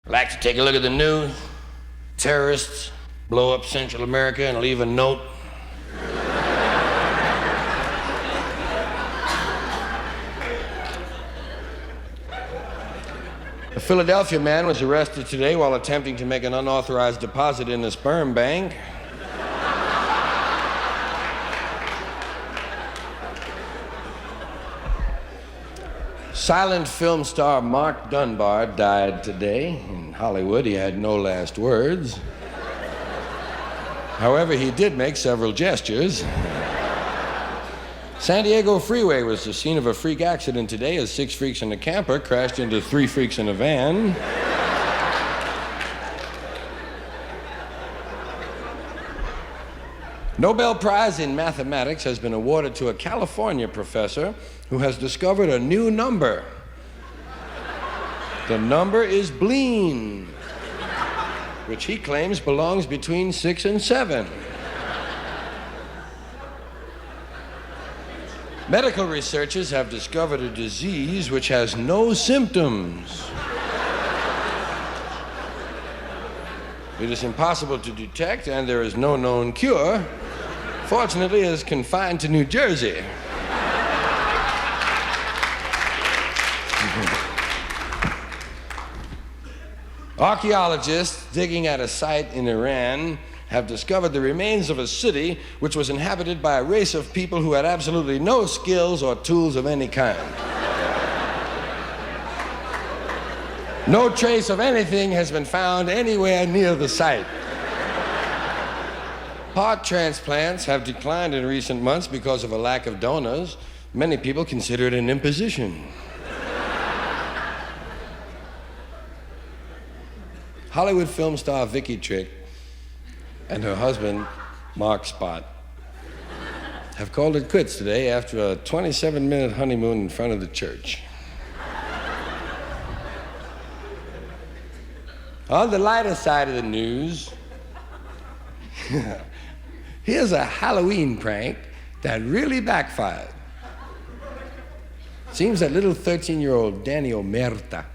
Like to take a look at the news. Terrorists blow up Central America and leave a note. A Philadelphia man was arrested today while attempting to make an unauthorized deposit in a sperm bank. Silent film star Mark Dunbar died today. In Hollywood, he had no last words. However, he did make several gestures. San Diego freeway was the scene of a freak accident today as 6 freaks in a camper crashed into 3 freaks in a van. Nobel Prize in Mathematics has been awarded to a California professor who has discovered a new number. The number is Bleen, which he claims belongs between 6 and 7. Medical researchers have discovered a disease which has no symptoms. It is impossible to detect, and there is no known cure. Fortunately, it is confined to New Jersey. Archaeologists digging at a site in Iran have discovered the remains of a city which was inhabited by a race of people who had absolutely no skills or tools of any kind. No trace of anything has been found anywhere near the site. Heart transplants have declined in recent months because of a lack of donors. Many people consider it an imposition. Hollywood film star Vicky Trick and her husband, Mark Spot, have called it quits today after a 27-minute honeymoon in front of the church. On the lighter side of the news, here's a Halloween prank that really backfired. Seems that little 13-year-old Danny Omerta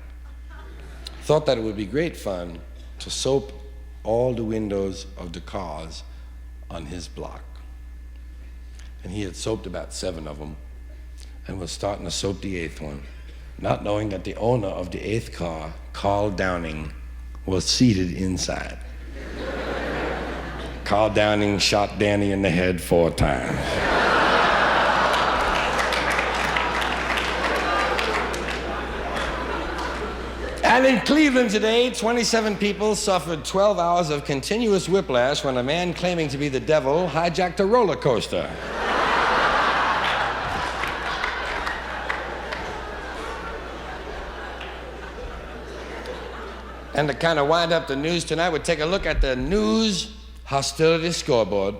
thought that it would be great fun to soap all the windows of the cars on his block. And he had soaped about 7 of them and was starting to soap the 8th one, not knowing that the owner of the 8th car, Carl Downing, was seated inside. Carl Downing shot Danny in the head 4 times. And in Cleveland today, 27 people suffered 12 hours of continuous whiplash when a man claiming to be the devil hijacked a roller coaster. And to kind of wind up the news tonight, we'll take a look at the news hostility scoreboard.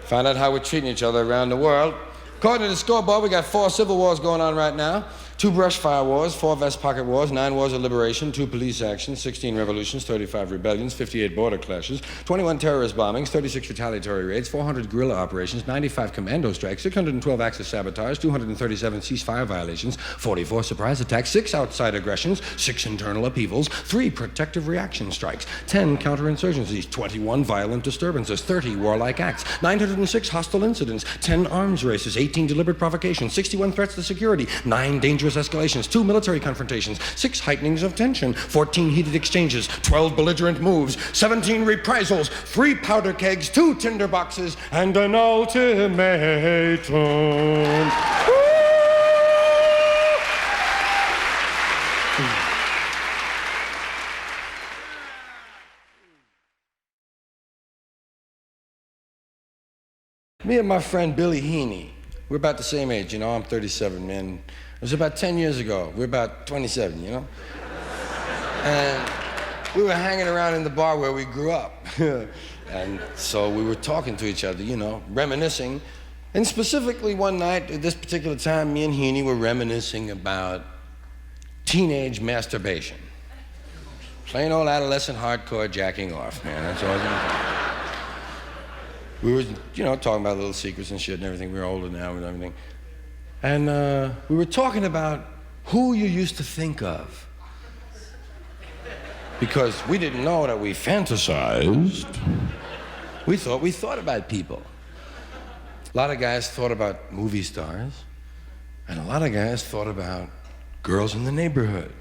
Find out how we're treating each other around the world. According to the scoreboard, we got 4 civil wars going on right now. 2 brush fire wars, 4 vest pocket wars, 9 wars of liberation, 2 police actions, 16 revolutions, 35 rebellions, 58 border clashes, 21 terrorist bombings, 36 retaliatory raids, 400 guerrilla operations, 95 commando strikes, 612 acts of sabotage, 237 ceasefire violations, 44 surprise attacks, 6 outside aggressions, 6 internal upheavals, 3 protective reaction strikes, 10 counterinsurgencies, 21 violent disturbances, 30 warlike acts, 906 hostile incidents, 10 arms races, 18 deliberate provocations, 61 threats to security, 9 dangerous escalations, 2 military confrontations, 6 heightenings of tension, 14 heated exchanges, 12 belligerent moves, 17 reprisals, 3 powder kegs, 2 tinder boxes, and an ultimatum. Me and my friend Billy Heaney, we're about the same age, you know, I'm 37, man. It was about 10 years ago. We're about 27, you know? And we were hanging around in the bar where we grew up. And so we were talking to each other, you know, reminiscing. And specifically one night, at this particular time, me and Heaney were reminiscing about teenage masturbation. Plain old adolescent hardcore jacking off, man. That's all I was gonna do. We were, you know, talking about little secrets and shit and everything. We were older now and everything. And we were talking about who you used to think of Because we didn't know that we fantasized. We thought we thought about people. A lot of guys thought about movie stars, and a lot of guys thought about girls in the neighborhood.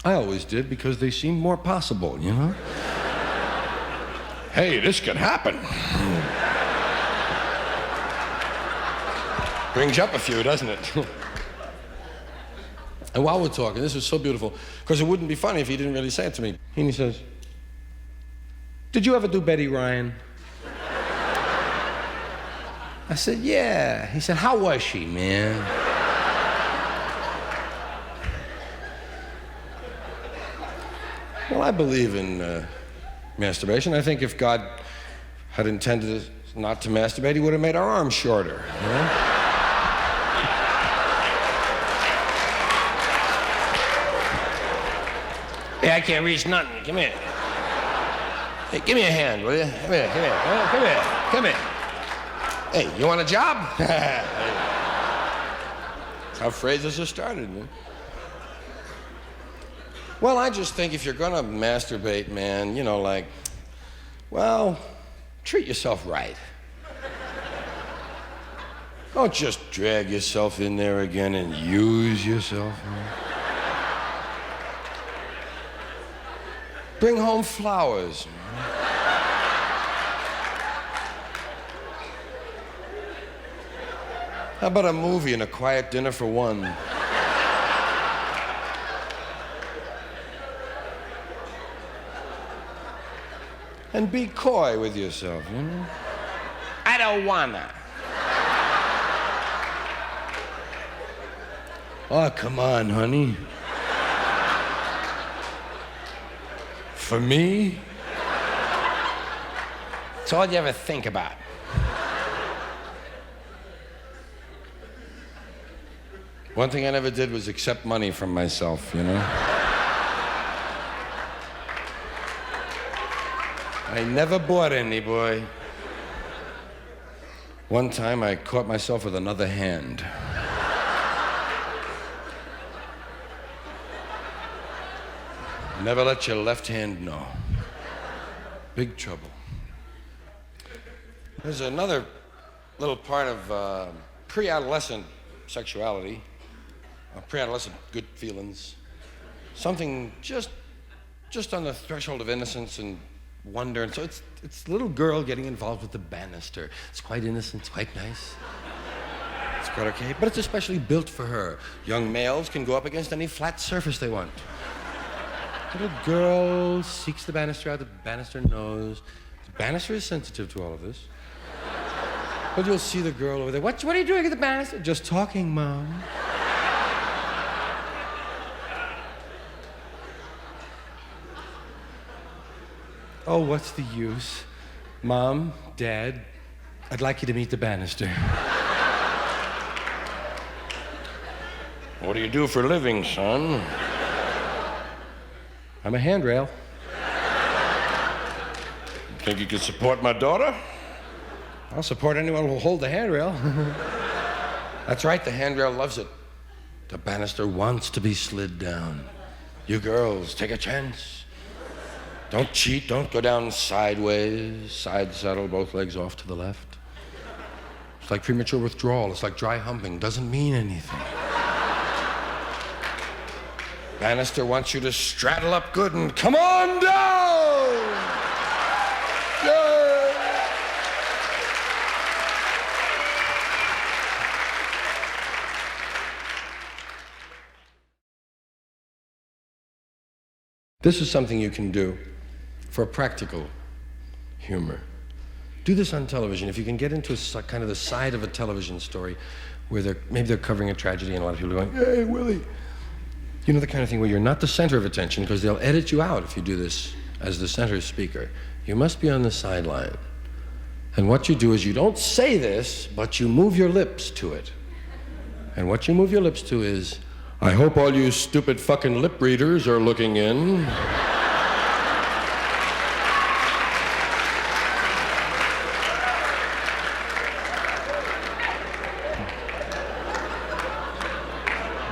I always did because they seemed more possible, you know? Hey, this could happen. Brings you up a few, doesn't it? And while we're talking, this was so beautiful, because it wouldn't be funny if he didn't really say it to me. And he says, "Did you ever do Betty Ryan?" I said, "Yeah." He said, "How was she, man?" Well, I believe in masturbation. I think if God had intended us not to masturbate, he would have made our arms shorter, you know? Hey, I can't reach nothing. Come here. Hey, give me a hand, will you? Come here, come here. Come here, come here. Hey, you want a job? That's how phrases are started, man. Well, I just think if you're gonna masturbate, man, you know, like, well, treat yourself right. Don't just drag yourself in there again and use yourself, man. Bring home flowers, man. How about a movie and a quiet dinner for one? And be coy with yourself, you know? I don't wanna. Oh, come on, honey. For me? It's all you ever think about. One thing I never did was accept money from myself, you know? I never bought any, boy. One time I caught myself with another hand. Never let your left hand know. Big trouble. There's another little part of pre-adolescent sexuality, pre-adolescent good feelings. Something just on the threshold of innocence and wonder. And so it's a little girl getting involved with the banister. It's quite innocent, it's quite nice. It's quite okay, but it's especially built for her. Young males can go up against any flat surface they want. Little girl seeks the banister out, the banister knows. The banister is sensitive to all of this. But you'll see the girl over there. What are you doing at the banister? Just talking, Mom. Oh, what's the use? Mom, Dad, I'd like you to meet the banister. What do you do for a living, son? I'm a handrail. Think you could support my daughter? I'll support anyone who'll hold the handrail. That's right, the handrail loves it. The banister wants to be slid down. You girls, take a chance. Don't cheat, don't go down sideways. Side settle, both legs off to the left. It's like premature withdrawal. It's like dry humping. Doesn't mean anything. Banister wants you to straddle up good and come on down! Yeah. This is something you can do for practical humor. Do this on television. If you can get into a kind of the side of a television story where maybe they're covering a tragedy and a lot of people are going, "Hey, Willie." You know, the kind of thing where you're not the center of attention, because they'll edit you out if you do this as the center speaker. You must be on the sideline. And what you do is you don't say this, but you move your lips to it. And what you move your lips to is, "I hope all you stupid fucking lip readers are looking in."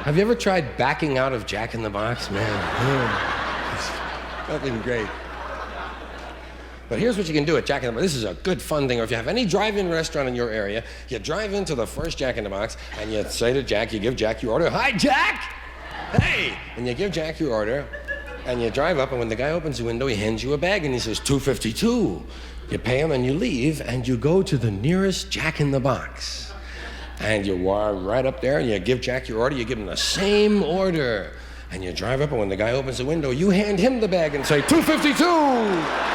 Have you ever tried backing out of Jack in the Box, man? Fucking great. But here's what you can do at Jack in the Box. This is a good fun thing. Or if you have any drive-in restaurant in your area, you drive into the first Jack in the Box and you say to Jack, you give Jack your order. Hi, Jack! Hey! And you give Jack your order and you drive up, and when the guy opens the window, he hands you a bag and he says, $2.52. You pay him and you leave and you go to the nearest Jack in the Box. And you walk right up there and you give Jack your order, you give him the same order. And you drive up, and when the guy opens the window, you hand him the bag and say, $2.52.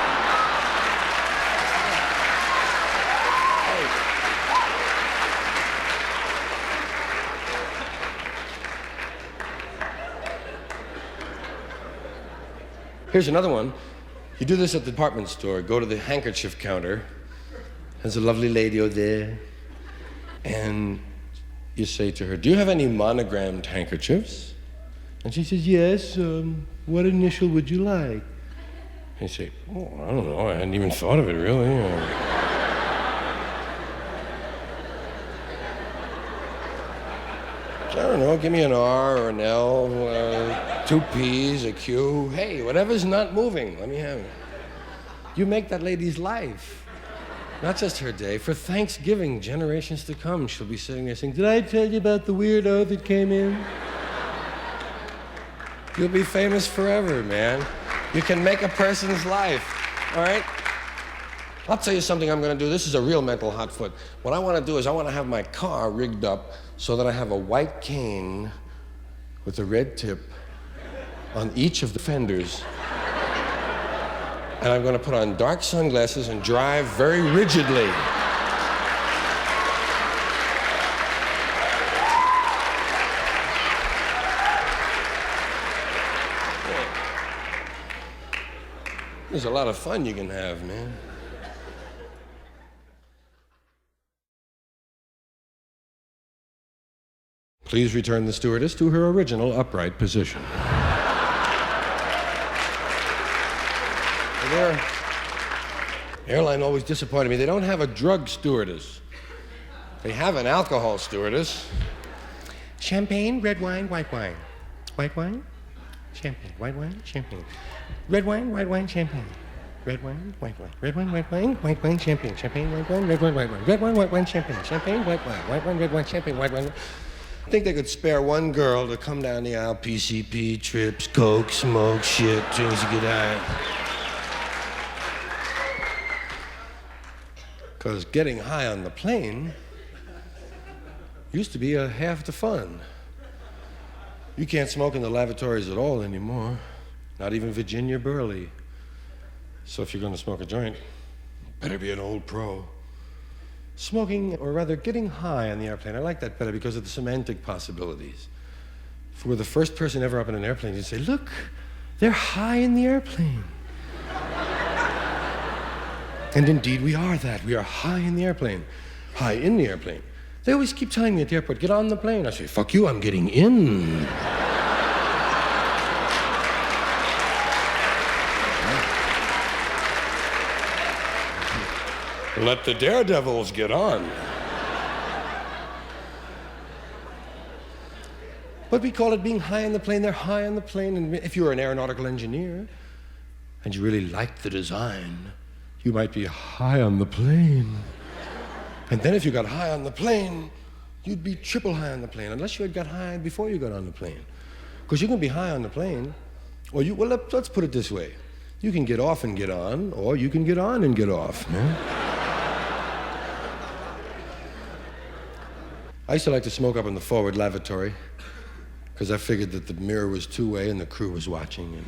Here's another one. You do this at the department store. Go to the handkerchief counter. There's a lovely lady over there. And you say to her, do you have any monogrammed handkerchiefs? And she says, yes. What initial would you like? And you say, oh, I don't know. I hadn't even thought of it, really. I don't know, give me an R or an L, 2 P's, a Q. Hey, whatever's not moving, let me have it. You make that lady's life. Not just her day. For Thanksgiving, generations to come, she'll be sitting there saying, did I tell you about the weirdo that came in? You'll be famous forever, man. You can make a person's life, all right? I'll tell you something I'm gonna do. This is a real mental hot foot. What I wanna do is I wanna have my car rigged up so that I have a white cane with a red tip on each of the fenders. And I'm gonna put on dark sunglasses and drive very rigidly. There's a lot of fun you can have, man. Please return the stewardess to her original upright position. Their airline always disappointed me. They don't have a drug stewardess. They have an alcohol stewardess. Champagne, red wine, white wine. White wine, champagne. White wine, champagne. Red wine, white wine, champagne. Red wine, white wine. Red wine, white wine, white wine, champagne. Champagne, white wine, red wine, white wine. Red wine, white wine, champagne. Champagne, white wine. White wine, red wine, champagne, white wine. I think they could spare one girl to come down the aisle, PCP, trips, coke, smoke, shit, drinks to get high. Because getting high on the plane used to be half the fun. You can't smoke in the lavatories at all anymore, not even Virginia Burley. So if you're going to smoke a joint, better be an old pro. Smoking, or rather getting high on the airplane, I like that better because of the semantic possibilities. If we're the first person ever up in an airplane, you'd say, look, they're high in the airplane. And indeed, we are that. We are high in the airplane. High in the airplane. They always keep telling me at the airport, get on the plane. I say, fuck you, I'm getting in. Let the daredevils get on. But we call it being high on the plane. They're high on the plane. And if you're an aeronautical engineer and you really like the design, you might be high on the plane. And then if you got high on the plane, you'd be triple high on the plane, unless you had got high before you got on the plane. Because you can be high on the plane, or let's put it this way. You can get off and get on, or you can get on and get off. Yeah? I used to like to smoke up in the forward lavatory, because I figured that the mirror was two-way and the crew was watching. And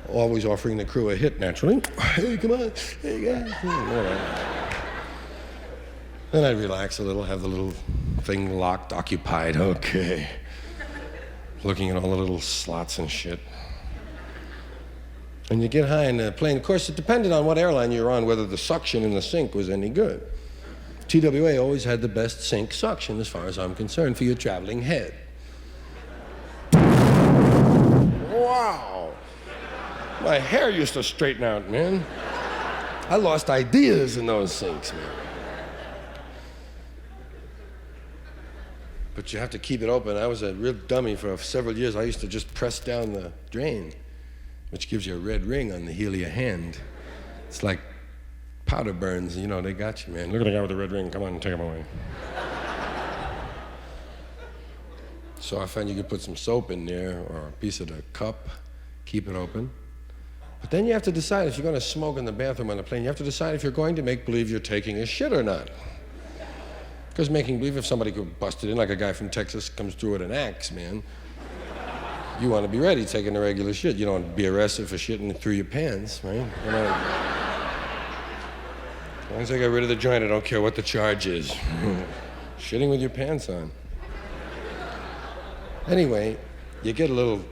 always offering the crew a hit, naturally. Hey, come on. Hey, guys. All right. Then I'd relax a little, have the little thing locked, occupied. Okay. Looking at all the little slots and shit. And you get high in the plane. Of course, it depended on what airline you were on, whether the suction in the sink was any good. TWA always had the best sink suction, as far as I'm concerned, for your traveling head. Wow. My hair used to straighten out, man. I lost ideas in those sinks, man. But you have to keep it open. I was a real dummy for several years. I used to just press down the drain. which gives you a red ring on the heel of your hand. It's like powder burns, you know, they got you, man. Look at the guy with the red ring. Come on, take him away. So I found you could put some soap in there or a piece of the cup, keep it open. But then you have to decide if you're going to smoke in the bathroom on the plane, you have to decide if you're going to make believe you're taking a shit or not. Because making believe, if somebody could bust it in, like a guy from Texas comes through with an axe, man, you want to be ready taking a regular shit. You don't want to be arrested for shitting through your pants, right? You know, as long as I get rid of the joint, I don't care what the charge is. Shitting with your pants on. Anyway, you get a little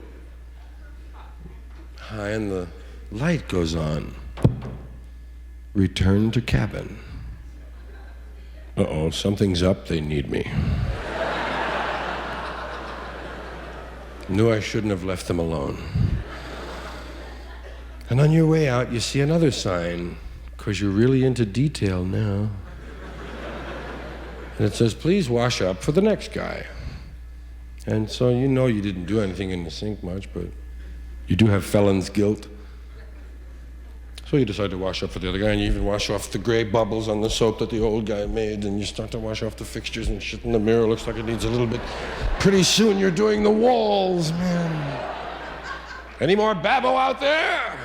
high and the light goes on. Return to cabin. Uh-oh, something's up, they need me. Knew I shouldn't have left them alone. And on your way out, you see another sign, because you're really into detail now. And it says, please wash up for the next guy. And so you know you didn't do anything in the sink much, but you do have felon's guilt. So you decide to wash up for the other guy, and you even wash off the gray bubbles on the soap that the old guy made, and you start to wash off the fixtures and shit in the mirror. Looks like it needs a little bit. Pretty soon you're doing the walls, man. Any more babbo out there?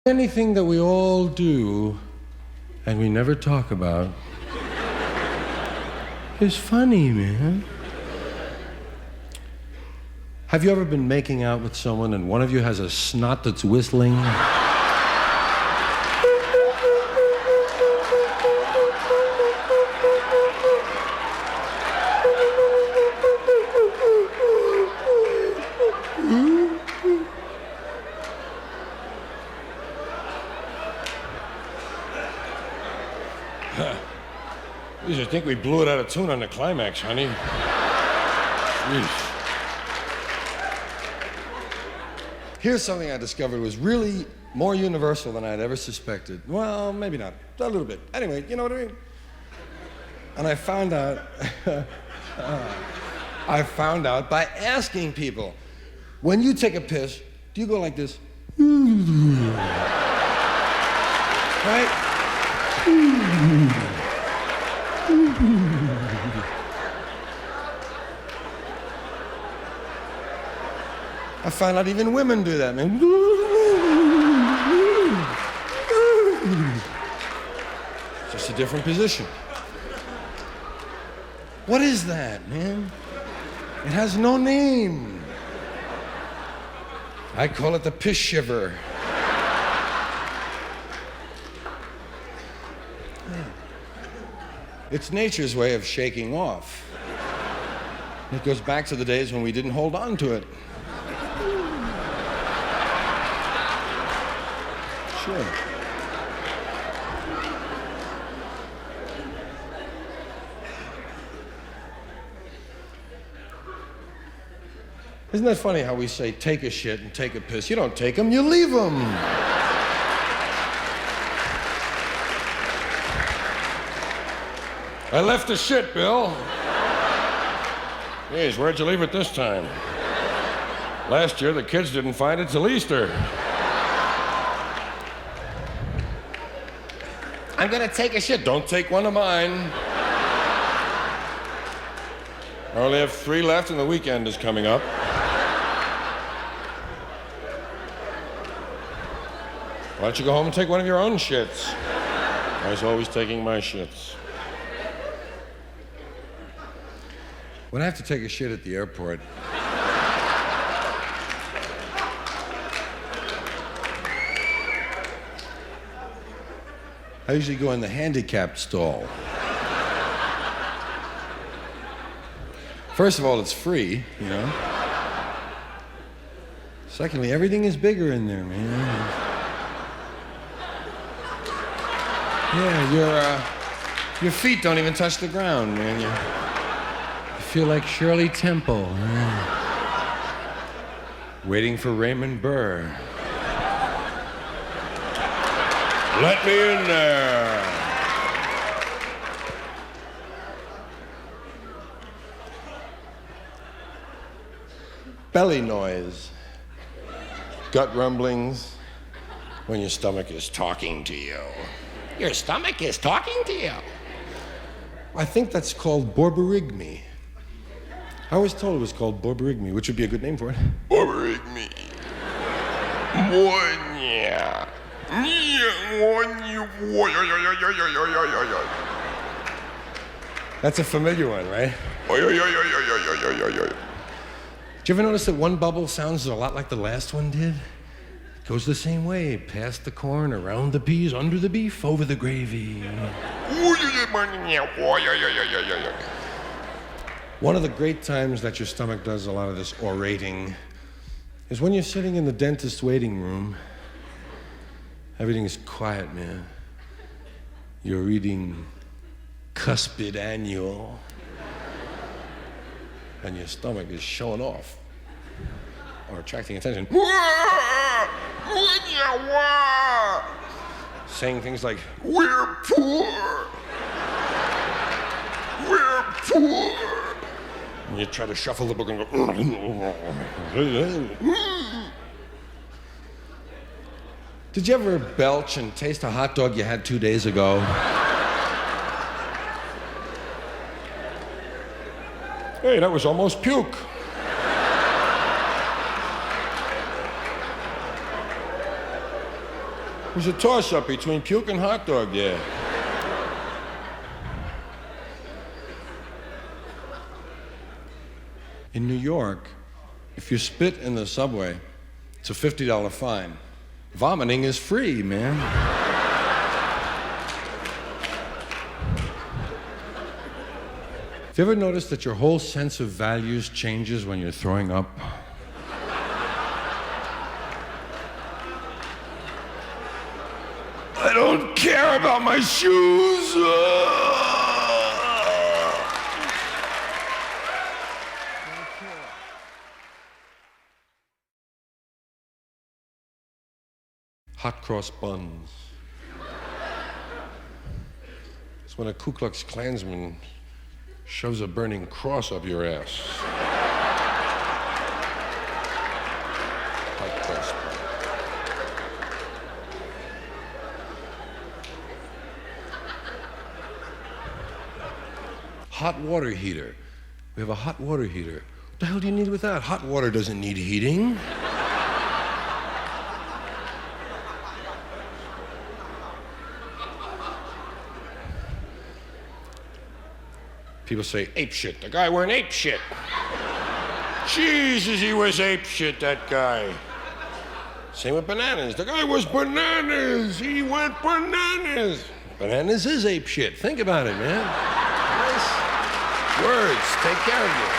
Anything that we all do and we never talk about is funny, man. Have you ever been making out with someone and one of you has a snot that's whistling? I think we blew it out of tune on the climax, honey. Jeez. Here's something I discovered was really more universal than I'd ever suspected. Well, maybe not, a little bit. Anyway, you know what I mean? And I found out, by asking people, when you take a piss, do you go like this? Right? I found out even women do that, man. Just a different position. What is that, man? It has no name. I call it the piss shiver. It's nature's way of shaking off. It goes back to the days when we didn't hold on to it. Sure. Isn't that funny how we say take a shit and take a piss? You don't take them, you leave them. I left the shit, Bill. Jeez, where'd you leave it this time? Last year, the kids didn't find it till Easter. I'm gonna take a shit. Don't take one of mine. I only have 3 left and the weekend is coming up. Why don't you go home and take one of your own shits? I was always taking my shits. When I have to take a shit at the airport, I usually go in the handicapped stall. First of all, it's free, you know. Secondly, everything is bigger in there, man. Yeah, your feet don't even touch the ground, man. You feel like Shirley Temple. Waiting for Raymond Burr. Let me in there. belly noise, gut rumblings, when your stomach is talking to you. Your stomach is talking to you. I think that's called borborygmi. I was told it was called borborygmi, which would be a good name for it. Borborygmi. That's a familiar one, right? Did you ever notice that one bubble sounds a lot like the last one did? It goes the same way, past the corn, around the peas, under the beef, over the gravy. One of the great times that your stomach does a lot of this orating is when you're sitting in the dentist's waiting room. Everything is quiet, man. You're reading Cuspid Annual, and your stomach is showing off or attracting attention. Saying things like, "We're poor. We're poor." And you try to shuffle the book and go. Did you ever belch and taste a hot dog you had 2 days ago? Hey, that was almost puke. It was a toss-up between puke and hot dog there. In New York, if you spit in the subway, it's a $50 fine. Vomiting is free, man. Have you ever noticed that your whole sense of values changes when you're throwing up? I don't care about my shoes. Hot cross buns. It's when a Ku Klux Klansman shoves a burning cross up your ass. Hot cross bun. Hot water heater. We have a hot water heater. What the hell do you need with that? Hot water doesn't need heating. People say, ape shit. The guy wearing ape shit. Jesus, he was ape shit, that guy. Same with bananas. The guy was bananas. He went bananas. Bananas is ape shit. Think about it, man. Nice words. Take care of you.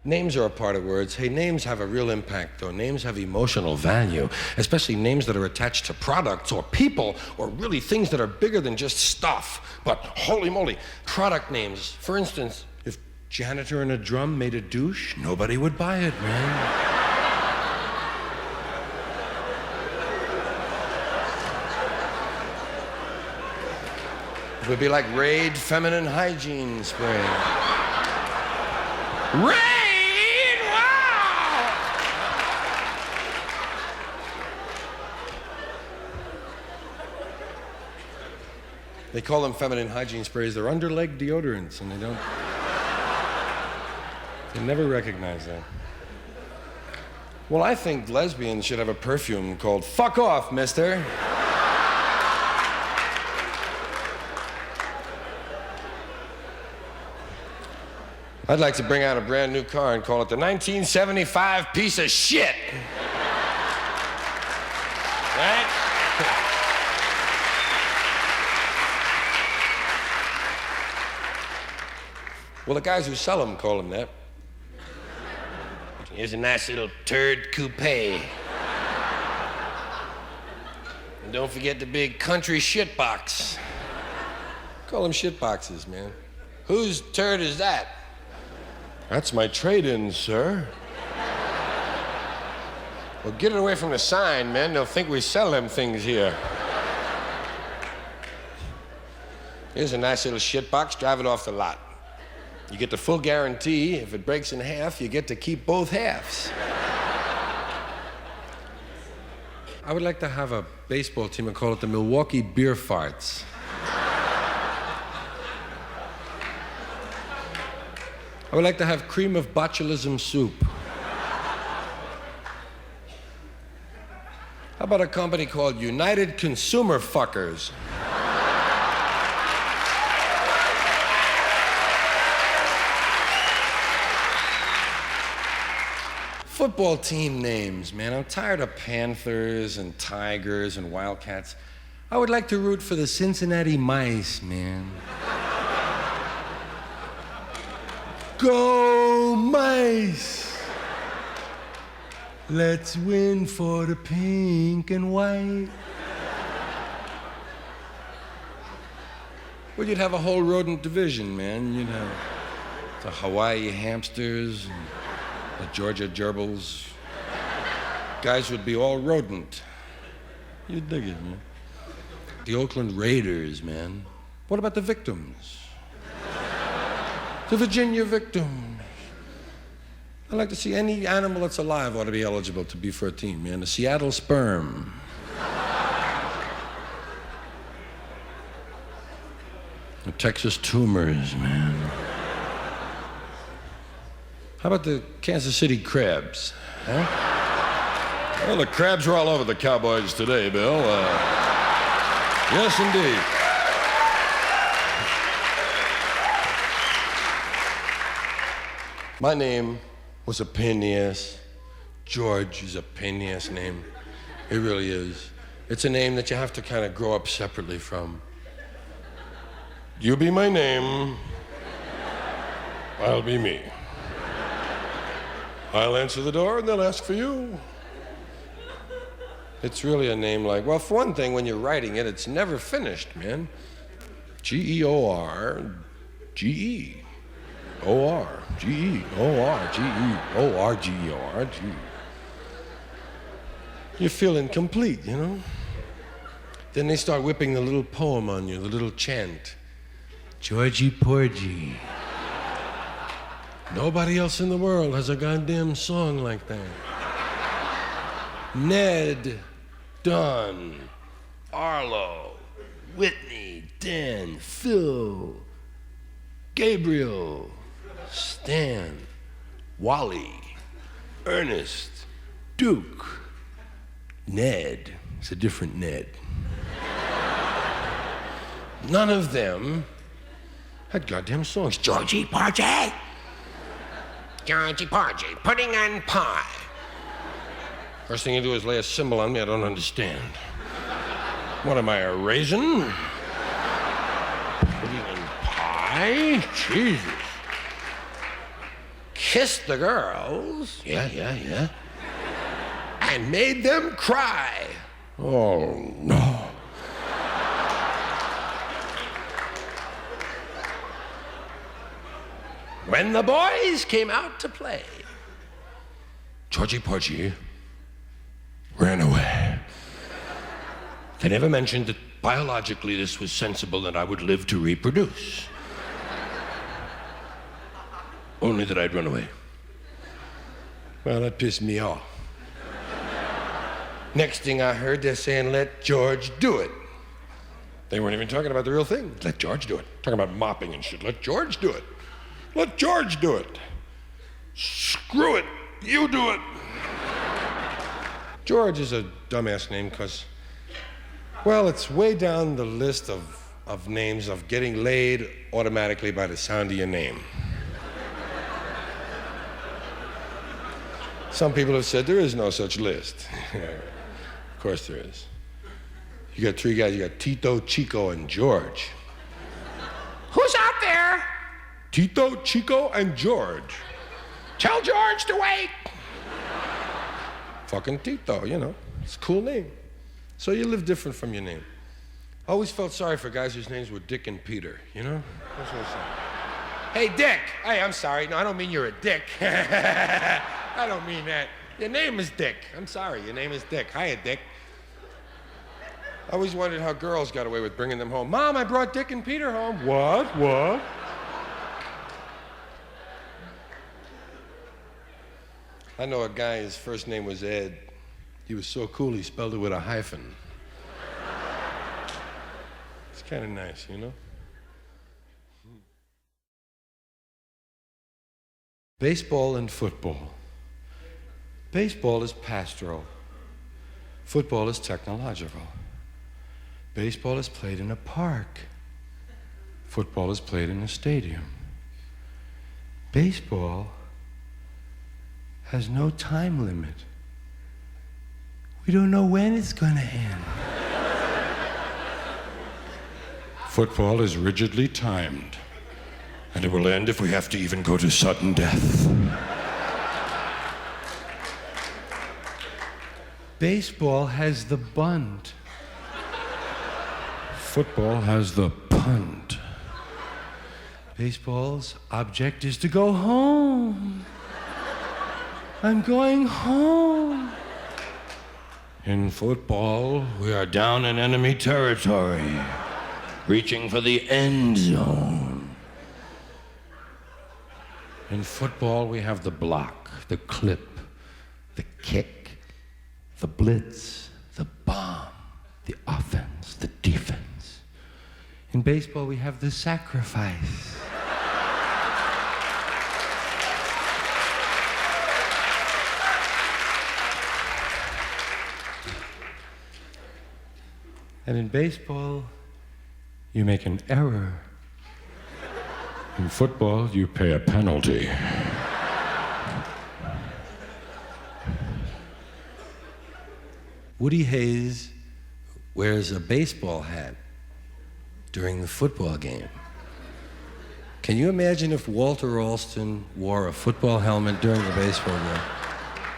Names are a part of words. Hey, names have a real impact, though. Names have emotional value, especially names that are attached to products or people or really things that are bigger than just stuff. But holy moly, product names. For instance, if Janitor in a Drum made a douche, nobody would buy it, man. It would be like Raid Feminine Hygiene Spray. Raid! They call them feminine hygiene sprays. They're underleg deodorants, and they never recognize that. Well, I think lesbians should have a perfume called Fuck Off, Mister. I'd like to bring out a brand new car and call it the 1975 piece of shit. Right? Well, the guys who sell them call them that. Here's a nice little turd coupe. And don't forget the big country shit box. Call them shit boxes, man. Whose turd is that? That's my trade-in, sir. Well, get it away from the sign, man. They'll think we sell them things here. Here's a nice little shit box, drive it off the lot. You get the full guarantee. If it breaks in half, you get to keep both halves. I would like to have a baseball team and call it the Milwaukee Beer Farts. I would like to have cream of botulism soup. How about a company called United Consumer Fuckers? Football team names, man. I'm tired of Panthers and Tigers and Wildcats. I would like to root for the Cincinnati Mice, man. Go Mice! Let's win for the pink and white. Well, you'd have a whole rodent division, man. You'd have the Hawaii hamsters and the Georgia gerbils. Guys would be all rodent. You'd dig it, man. The Oakland Raiders, man. What about the victims? The Virginia victims. I'd like to see any animal that's alive ought to be eligible to be for a team, man. The Seattle sperm. The Texas tumors, man. How about the Kansas City crabs? Huh? Well, the crabs were all over the Cowboys today, Bill. Yes, indeed. My name was a pain in the ass. George is a pain in the ass name. It really is. It's a name that you have to kind of grow up separately from. You be my name, I'll be me. I'll answer the door and they'll ask for you. It's really a name like, well, for one thing, when you're writing it, it's never finished, man. G-E-O-R-G-E. O-R-G-E-O-R-G-E-O-R-G-E-O-R-G. You feel incomplete, you know? Then they start whipping the little poem on you, the little chant. Georgie Porgy. Nobody else in the world has a goddamn song like that. Ned, Don, Arlo, Whitney, Dan, Phil, Gabriel, Stan, Wally, Ernest, Duke, Ned. It's a different Ned. None of them had goddamn songs. Georgie Porgy. Georgie Porgy, pudding and pie. First thing you do is lay a symbol on me I don't understand. What am I, a raisin? Pudding and pie? Jesus. Kissed the girls. Yeah. And made them cry. Oh, no. When the boys came out to play, Georgie Porgy ran away. They never mentioned that biologically this was sensible that I would live to reproduce. Only that I'd run away. Well, that pissed me off. Next thing I heard, they're saying, let George do it. They weren't even talking about the real thing. Let George do it. Talking about mopping and shit. Let George do it. Let George do it. Screw it. You do it. George is a dumbass name because, well, it's way down the list of names of getting laid automatically by the sound of your name. Some people have said there is no such list. Of course there is. You got three guys. You got Tito, Chico, and George. Who's out there? Tito, Chico, and George. Tell George to wait. Fucking Tito, you know. It's a cool name. So you live different from your name. I always felt sorry for guys whose names were Dick and Peter, you know? That's what I said. Hey, Dick. Hey, I'm sorry. No, I don't mean you're a dick. I don't mean that. Your name is Dick. I'm sorry. Your name is Dick. Hiya, Dick. I always wondered how girls got away with bringing them home. Mom, I brought Dick and Peter home. What? I know a guy, his first name was Ed. He was so cool, he spelled it with a hyphen. It's kind of nice, you know? Baseball and football. Baseball is pastoral. Football is technological. Baseball is played in a park. Football is played in a stadium. Baseball has no time limit. We don't know when it's gonna end. Football is rigidly timed, and it will end if we have to even go to sudden death. Baseball has the bunt. Football has the punt. Baseball's object is to go home. I'm going home. In football, we are down in enemy territory, reaching for the end zone. In football, we have the block, the clip, the kick, the blitz, the bomb, the offense, the defense. In baseball, we have the sacrifice. And in baseball, you make an error. In football, you pay a penalty. Woody Hayes wears a baseball hat during the football game. Can you imagine if Walter Alston wore a football helmet during the baseball game?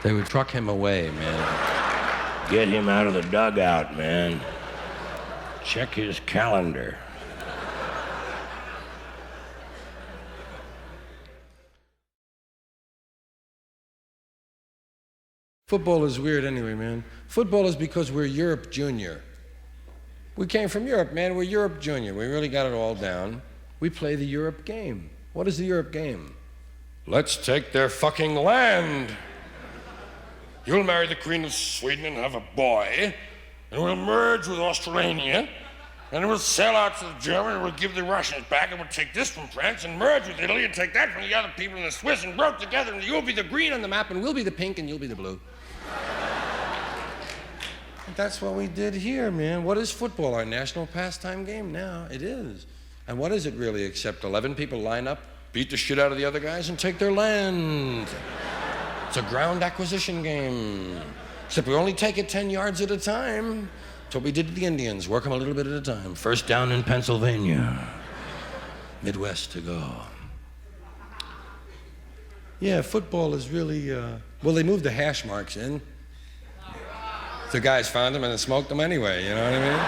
They would truck him away, man. Get him out of the dugout, man. Check his calendar. Football is weird anyway, man. Football is because we're Europe Junior. We came from Europe, man. We're Europe Junior. We really got it all down. We play the Europe game. What is the Europe game? Let's take their fucking land. You'll marry the Queen of Sweden and have a boy, and we'll merge with Australia, and we'll sell out to the Germans, and we'll give the Russians back, and we'll take this from France and merge with Italy and take that from the other people in the Swiss and work together, and you'll be the green on the map, and we'll be the pink, and you'll be the blue. That's what we did here, man. What is football? Our national pastime game now. It is. And what is it really except 11 people line up, beat the shit out of the other guys, and take their land? It's a ground acquisition game. Except we only take it 10 yards at a time. That's what we did to the Indians. Work them a little bit at a time. First down in Pennsylvania. Midwest to go. Yeah, football is really, well, they moved the hash marks in. The guys found them and smoked them anyway, you know what I mean?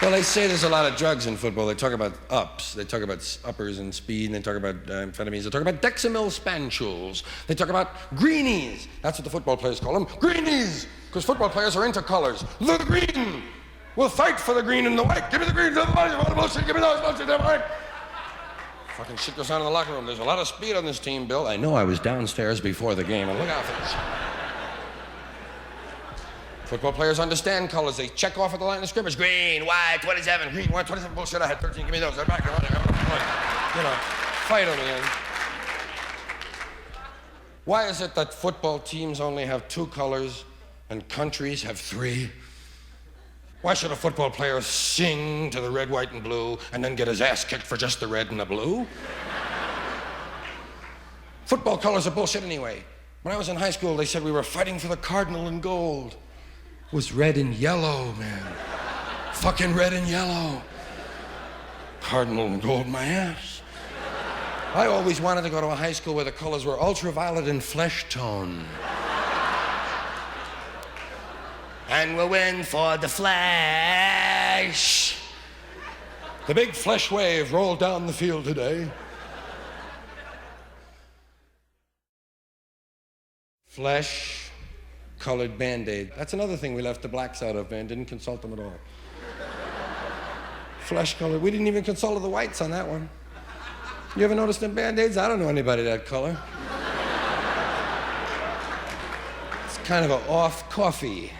Well, they say there's a lot of drugs in football. They talk about ups. They talk about uppers and speed, and they talk about amphetamines. They talk about Dexamyl spanchules. They talk about greenies. That's what the football players call them. Greenies! Because football players are into colors. The green! We'll fight for the green and the white. Give me the green, the white, the bullshit, give me those bullshit, the white. Fucking shit goes on in the locker room. There's a lot of speed on this team, Bill. I know I was downstairs before the game, and look out for this. Football players understand colors. They check off at the line of scrimmage. Green, white, 27, green, white, 27. Bullshit, I had 13. Give me those. They're back. You know, fight on the end. Why is it that football teams only have 2 colors and countries have 3? Why should a football player sing to the red, white, and blue and then get his ass kicked for just the red and the blue? Football colors are bullshit anyway. When I was in high school, they said we were fighting for the cardinal and gold. It was red and yellow, man. Fucking red and yellow. Cardinal and gold, my ass. I always wanted to go to a high school where the colors were ultraviolet and flesh tone. And we'll win for the flesh. The big flesh wave rolled down the field today. Flesh colored Band-Aid. That's another thing we left the blacks out of, man. Didn't consult them at all. Flesh color. We didn't even consult the whites on that one. You ever noticed them Band-Aids? I don't know anybody that color. It's kind of an off coffee.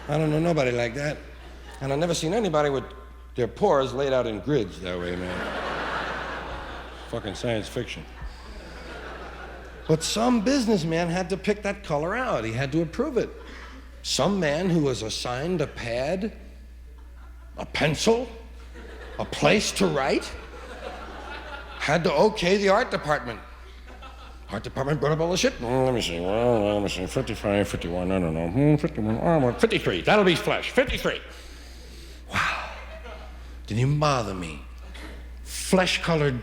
I don't know nobody like that. And I've never seen anybody with their pores laid out in grids that way, man. Fucking science fiction. But some businessman had to pick that color out. He had to approve it. Some man who was assigned a pad, a pencil, a place to write, had to okay the art department. Art department brought up all the shit. Let me see. Well, let me see. 55, 51, I don't know. 51, 53. That'll be flesh. 53. Wow. Didn't even bother me. Flesh-colored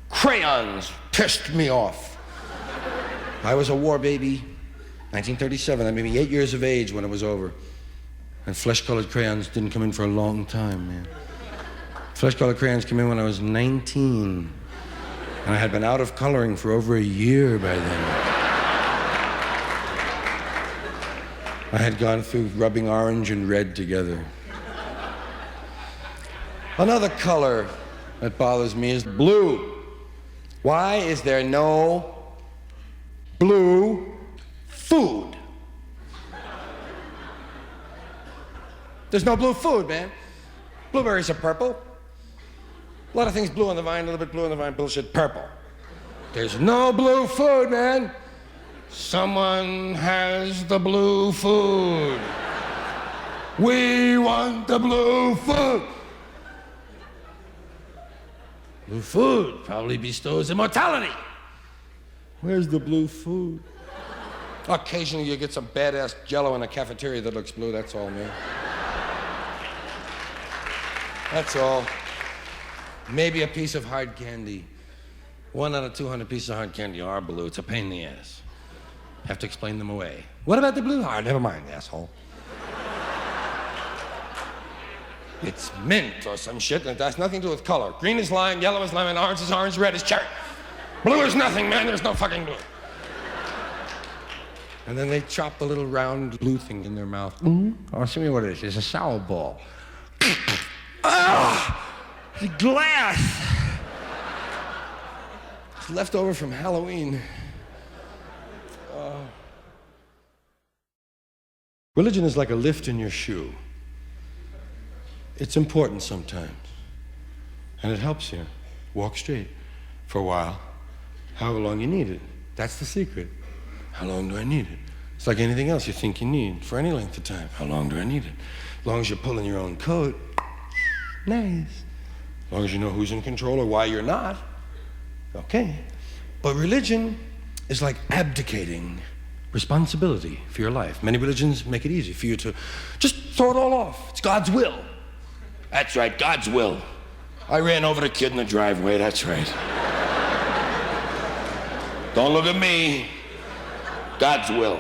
crayons pissed me off. I was a war baby, 1937. I made me 8 years of age when it was over. And flesh-colored crayons didn't come in for a long time, man. Flesh-colored crayons came in when I was 19. And I had been out of coloring for over a year by then. I had gone through rubbing orange and red together. Another color that bothers me is blue. Why is there no blue food? There's no blue food, man. Blueberries are purple. A lot of things blue on the vine, a little bit blue on the vine, bullshit, purple. There's no blue food, man. Someone has the blue food. We want the blue food. Blue food probably bestows immortality. Where's the blue food? Occasionally you get some badass Jell-O in a cafeteria that looks blue, that's all, man. That's all. Maybe a piece of hard candy. 1 out of 200 pieces of hard candy are blue. It's a pain in the ass. Have to explain them away. What about the blue heart? Never mind, asshole. It's mint or some shit, and it has nothing to do with color. Green is lime, yellow is lemon, orange is orange, red is cherry. Blue is nothing, man. There's no fucking blue. And then they chop the little round blue thing in their mouth. Oh, show me what it is. It's a sour ball. The glass. It's left over from Halloween. Religion is like a lift in your shoe. It's important sometimes. And it helps you walk straight for a while, however long you need it. That's the secret. How long do I need it? It's like anything else you think you need for any length of time. How long do I need it? As long as you're pulling your own coat, nice. As long as you know who's in control or why you're not, okay. But religion is like abdicating responsibility for your life. Many religions make it easy for you to just throw it all off. It's God's will. That's right, God's will. I ran over the kid in the driveway, that's right. Don't look at me. God's will.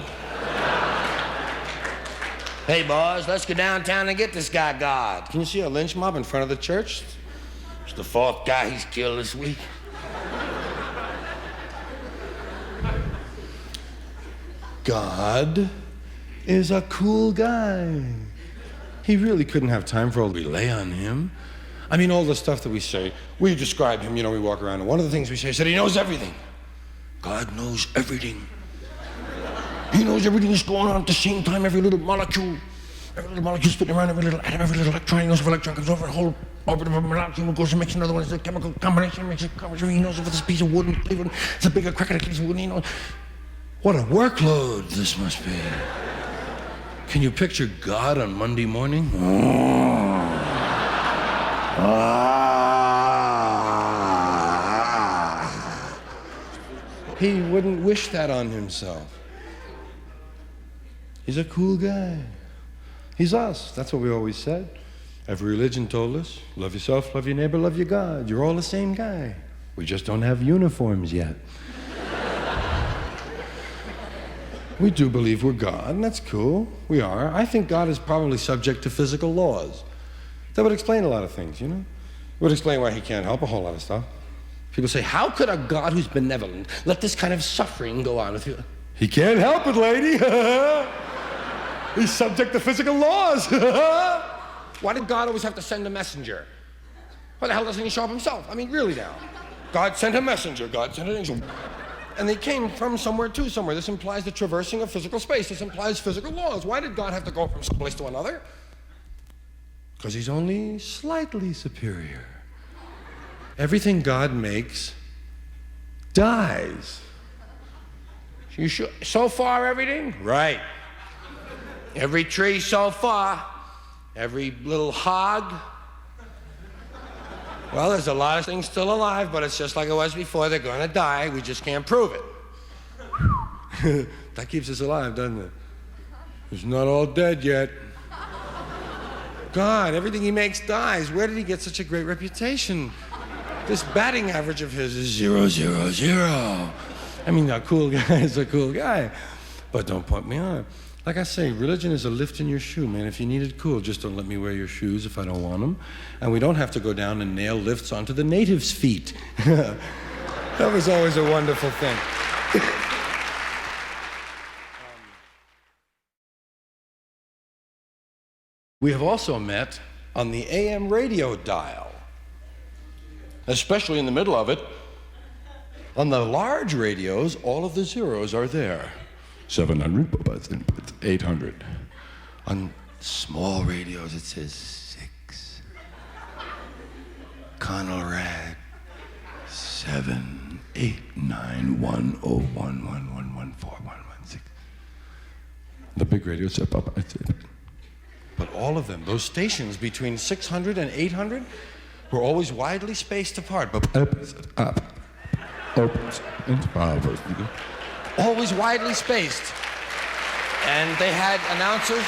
Hey, boys, let's go downtown and get this guy, God. Can you see a lynch mob in front of the church? It's the 4th guy he's killed this week. God is a cool guy. He really couldn't have time for all we lay on him. I mean, all the stuff that we say, we describe him, you know, we walk around, and one of the things we say is that he knows everything. God knows everything. He knows everything that's going on at the same time, every little molecule spinning around, every little atom, every little electron. He knows if an electron comes over a whole orbit of a molecule, goes and makes another one. It's a chemical combination, makes a combination. He knows if it's a piece of wood, and it's a bigger crack in a piece of wood. He knows. What a workload this must be. Can you picture God on Monday morning? He wouldn't wish that on himself. He's a cool guy. He's us. That's what we always said. Every religion told us, love yourself, love your neighbor, love your God. You're all the same guy. We just don't have uniforms yet. We do believe we're God, and that's cool. We are. I think God is probably subject to physical laws. That would explain a lot of things, you know? It would explain why he can't help a whole lot of stuff. People say, how could a God who's benevolent let this kind of suffering go on with you? He can't help it, lady. He's subject to physical laws. Why did God always have to send a messenger? Why the hell doesn't he show up himself? I mean, really now. God sent a messenger. God sent an angel. And they came from somewhere to somewhere. This implies the traversing of physical space. This implies physical laws. Why did God have to go from some place to another? Because he's only slightly superior. Everything God makes dies. You sure? So far, everything? Right. Every tree so far, every little hog. Well, there's a lot of things still alive, but it's just like it was before. They're gonna die. We just can't prove it. That keeps us alive, doesn't it? It's not all dead yet. God, everything he makes dies. Where did he get such a great reputation? This batting average of his is 0, 0, 0. I mean, a cool guy is a cool guy, but don't put me on. Like I say, religion is a lift in your shoe, man. If you need it cool, just don't let me wear your shoes if I don't want them. And we don't have to go down and nail lifts onto the natives' feet. That was always a wonderful thing. We have also met on the AM radio dial, especially in the middle of it. On the large radios, all of the zeros are there. 700, 800. On small radios, it says 6. Conrad, 7, 8, 9, 1, 0, 1, 1, 1, 1, 4, 1, 1, 6. The big radios, but all of them, those stations between 600 and 800, were always widely spaced apart. Always widely spaced. And they had announcers,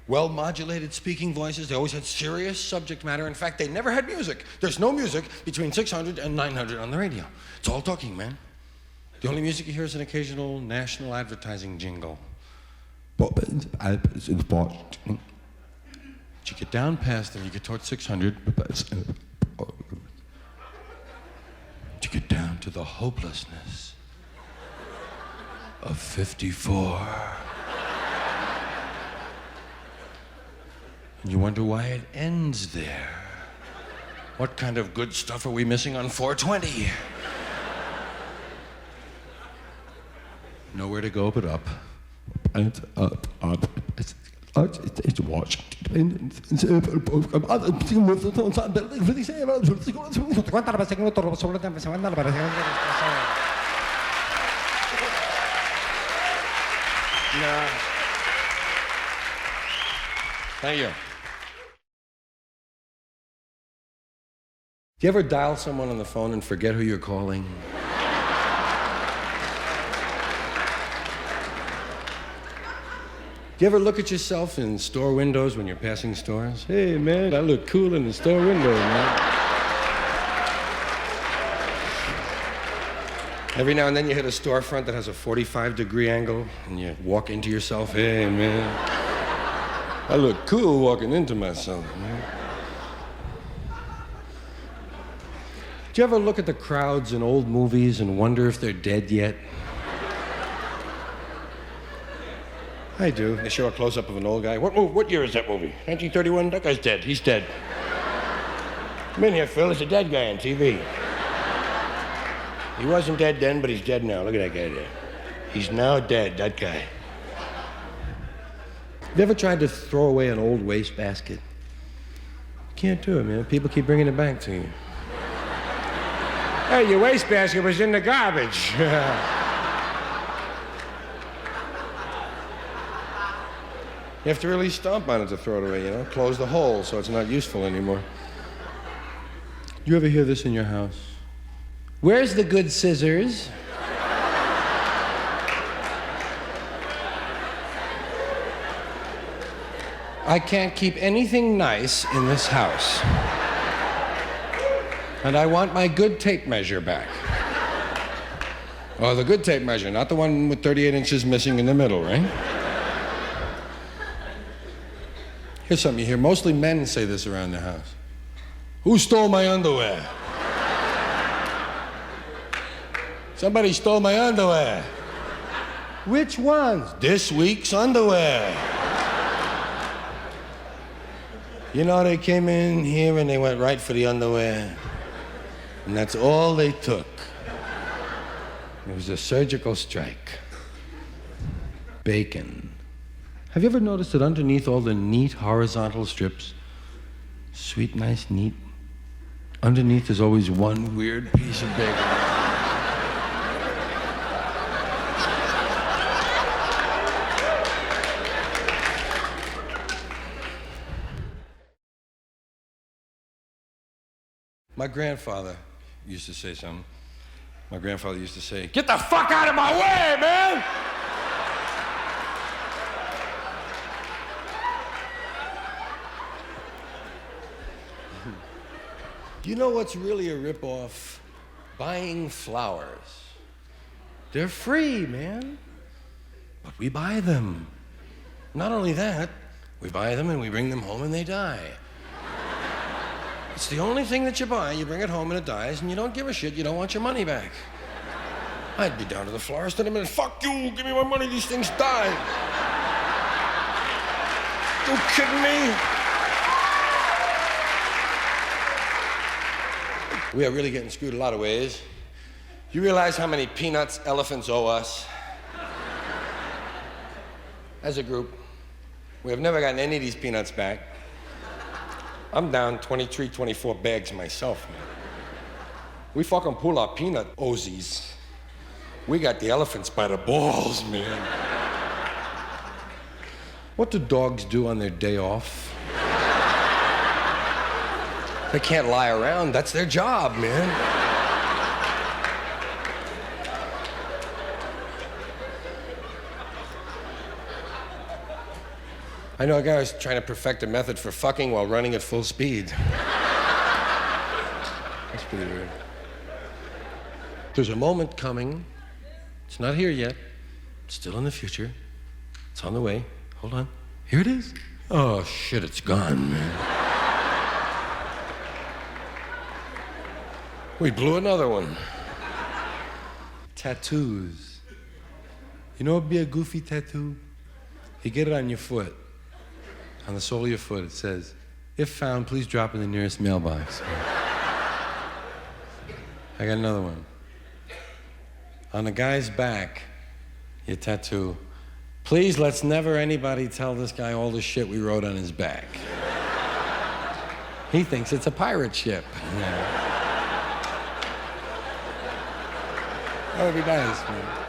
well-modulated speaking voices. They always had serious subject matter. In fact, they never had music. There's no music between 600 and 900 on the radio. It's all talking, man. The only music you hear is an occasional national advertising jingle. But you get down past them, you get towards 600. You get down to the hopelessness of 54. And you wonder why it ends there. What kind of good stuff are we missing on 420? Nowhere to go but up. And up. It's watch. No. Thank you. Do you ever dial someone on the phone and forget who you're calling? Do you ever look at yourself in store windows when you're passing stores? Hey, man, I look cool in the store window, man. Every now and then you hit a storefront that has a 45-degree angle, and you walk into yourself, hey, man, I look cool walking into myself, man. Do you ever look at the crowds in old movies and wonder if they're dead yet? I do. They show a close-up of an old guy. What year is that movie? 1931? That guy's dead. He's dead. Come in here, Phil. It's a dead guy on TV. He wasn't dead then, but he's dead now. Look at that guy there. He's now dead, that guy. Have you ever tried to throw away an old wastebasket? Can't do it, man. People keep bringing it back to you. Hey, your wastebasket was in the garbage. You have to really stomp on it to throw it away, you know? Close the hole so it's not useful anymore. You ever hear this in your house? Where's the good scissors? I can't keep anything nice in this house. And I want my good tape measure back. Oh, the good tape measure, not the one with 38 inches missing in the middle, right? Here's something you hear. Mostly men say this around the house. Who stole my underwear? Somebody stole my underwear. Which ones? This week's underwear. You know, they came in here and they went right for the underwear. And that's all they took. It was a surgical strike. Bacon. Have you ever noticed that underneath all the neat horizontal strips, sweet, nice, neat, underneath there's always one weird piece of bacon? My grandfather used to say something. My grandfather used to say, "Get the fuck out of my way, man!" You know what's really a ripoff? Buying flowers. They're free, man. But we buy them. Not only that, we buy them and we bring them home and they die. It's the only thing that you buy. You bring it home and it dies, and you don't give a shit. You don't want your money back. I'd be down to the florist in a minute. Fuck you, give me my money, these things die. You kidding me? We are really getting screwed a lot of ways. You realize how many peanuts elephants owe us? As a group, we have never gotten any of these peanuts back. I'm down 23, 24 bags myself, man. We fucking pull our peanut Ozies. We got the elephants by the balls, man. What do dogs do on their day off? They can't lie around. That's their job, man. I know a guy who's trying to perfect a method for fucking while running at full speed. That's pretty weird. There's a moment coming. It's not here yet. It's still in the future. It's on the way. Hold on. Here it is. Oh, shit, it's gone, man. We blew another one. Tattoos. You know what would be a goofy tattoo? You get it on your foot. On the sole of your foot, it says, "If found, please drop in the nearest mailbox." I got another one. On the guy's back, your tattoo, "Please, let's never anybody tell this guy all the shit we wrote on his back." He thinks it's a pirate ship. Yeah. That would be nice, man.